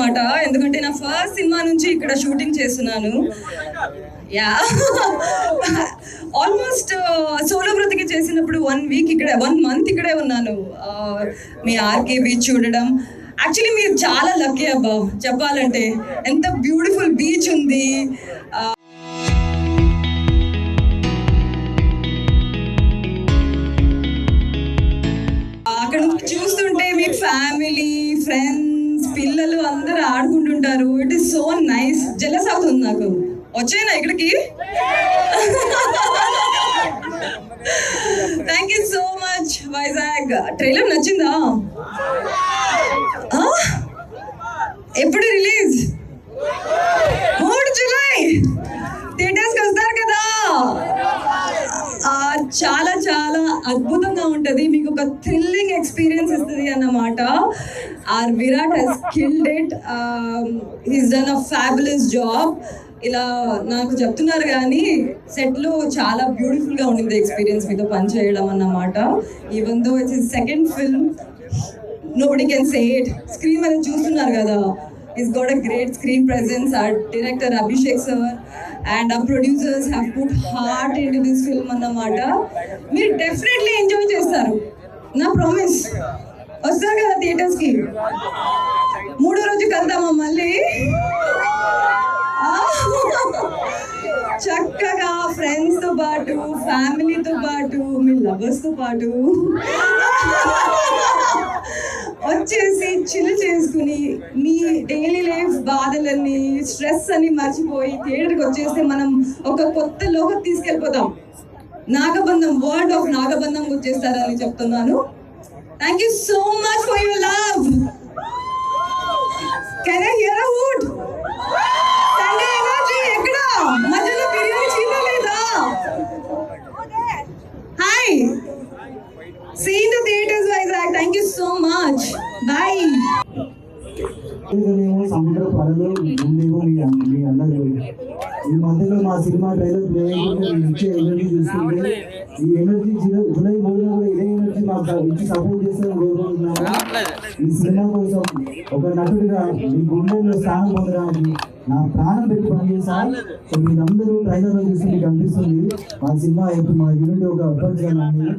అనమాట. ఎందుకంటే నా ఫస్ట్ సినిమా నుంచి ఇక్కడ షూటింగ్ చేస్తున్నాను. యా ఆల్మోస్ట్ సోలో బ్రతికి చేసినప్పుడు 1 వీక్ ఇక్కడ 1 మంత్ ఇక్కడే ఉన్నాను. మీ ఆర్కే బీచ్ చూడడం, యాక్చువల్లీ మీరు చాలా లక్కీ అబ్బా చెప్పాలంటే. ఎంత బ్యూటిఫుల్ బీచ్ ఉంది. అక్కడ చూస్తుంటే మీ ఫ్యామిలీ, ఫ్రెండ్స్, పిల్లలు అందరూ ఆడుకుంటుంటారు. It is so nice. Jealous అవుతుంది నాకు. వచ్చేనా ఇక్కడికి? Thank you so much Vizag. Trailer నచ్చిందా? ఎప్పుడు రిలీజ్? 3 జూలై థియేటర్స్కి వస్తారు కదా. చాలా చాలా అద్భుతంగా ఉంటుంది. మీకు ఒక థ్రిల్లింగ్ ఎక్స్పీరియన్స్ ఇస్తుంది అన్నమాట. Or Virat he's killed it. He's done a fabulous job. ఇలా నాకు చెప్తున్నారు కానీ సెట్లో చాలా బ్యూటిఫుల్గా ఉండింది ఎక్స్పీరియన్స్ మీతో పనిచేయడం అన్నమాట. Even though it's second film, nobody can say it. Screen మీద చూస్తున్నారు కదా, he's got a great screen presence. Our director Abhishek sir and our producers have put heart into this film అన్నమాట. మీరు డెఫినెట్లీ ఎంజాయ్ చేస్తారు, నా promise. వస్తారు కదా థియేటర్స్కి? 3వ రోజు కలుద్దామా మళ్ళీ? చక్కగా ఫ్రెండ్స్తో పాటు, ఫ్యామిలీతో పాటు, మీ లవర్స్తో పాటు వచ్చేసి చిల్ చేసుకుని మీ డైలీ లైఫ్ బాధలన్నీ, స్ట్రెస్ అని మర్చిపోయి థియేటర్కి వచ్చేస్తే మనం ఒక కొత్త లోకం తీసుకెళ్ళిపోతాం. నాగబంధం, వరల్డ్ ఆఫ్ నాగబంధం వచ్చేస్తారని చెప్తున్నాను. Thank you so much for your love. Can I hear a wood? Sunday energy ఎక్కడ? మధ్యలో బిర్యానీ చీరలేదా? Hi, see you in the theaters Vizag. Thank you so much. Bye. సముద్ర పనులు ముందేమో మీ అందరూ ఈ మధ్యలో మా సినిమా ట్రైలర్ ప్లే ఇచ్చే ఎనర్జీ చూస్తుంటే, ఈ ఎనర్జీ జూలై 3న కూడా ఇదే ఎనర్జీ మాకు ఇచ్చి సపోర్ట్ చేస్తారని కోరుకుంటున్నాను. ఈ సినిమా కోసం ఒక నటుడిగా మీ గుండెల్లో స్థానం పొందడానికి నా ప్రాణం పెట్టి పనిచేస్తాను. సో మీరందరూ ట్రైలర్లో చూస్తే మీకు అనిపిస్తుంది మా సినిమా మా యూనిట్ ఒక అప్పర్జనాన్ని.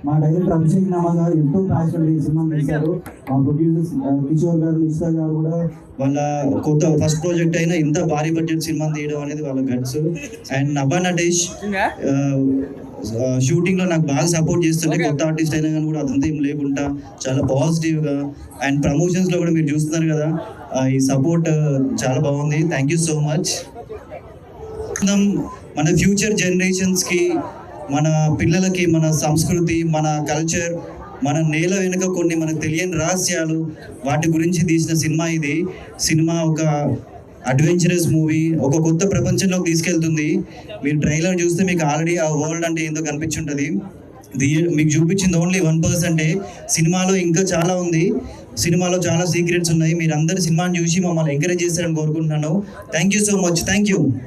మా డైరెక్టర్ అభిషేక్ నామా గారు ఎంతో ప్యాషన్ ఈ సినిమా తీశారు. మా ప్రొడ్యూసర్స్ కిషోర్ గారు, నిష్ఠా గారు కూడా వాళ్ళ కొత్త ఫస్ట్ ప్రాజెక్ట్ అయినా ఇంత భారీ బడ్జెట్ సినిమా తీయడం అనేది వాళ్ళ guts. And Nabha Natesh shooting లో నాకు బాగా సపోర్ట్ చేస్తుండే. కొత్త ఆర్టిస్ట్ అయినా కానీ కూడా అదంతా ఏం లేకుండా చాలా పాజిటివ్ గా, అండ్ ప్రమోషన్స్ లో కూడా మీరు చూస్తున్నారు కదా, ఈ సపోర్ట్ చాలా బాగుంది. Thank you so much. మన ఫ్యూచర్ జనరేషన్స్ కి, మన పిల్లలకి మన సంస్కృతి, మన కల్చర్, మన నేల వెనుక కొన్ని మనకు తెలియని రహస్యాలు, వాటి గురించి తీసిన సినిమా ఇది. సినిమా ఒక అడ్వెంచరస్ మూవీ, ఒక కొత్త ప్రపంచంలోకి తీసుకెళ్తుంది. మీరు ట్రైలర్ చూస్తే మీకు ఆల్రెడీ ఆ వరల్డ్ అంటే ఏందో కనిపించుంటుంది. మీకు చూపించింది ఓన్లీ 1%. సినిమాలో ఇంకా చాలా ఉంది. సినిమాలో చాలా సీక్రెట్స్ ఉన్నాయి. మీరు అందరు సినిమాని చూసి మమ్మల్ని ఎంకరేజ్ చేస్తారని కోరుకుంటున్నాను. Thank you so much. Thank you.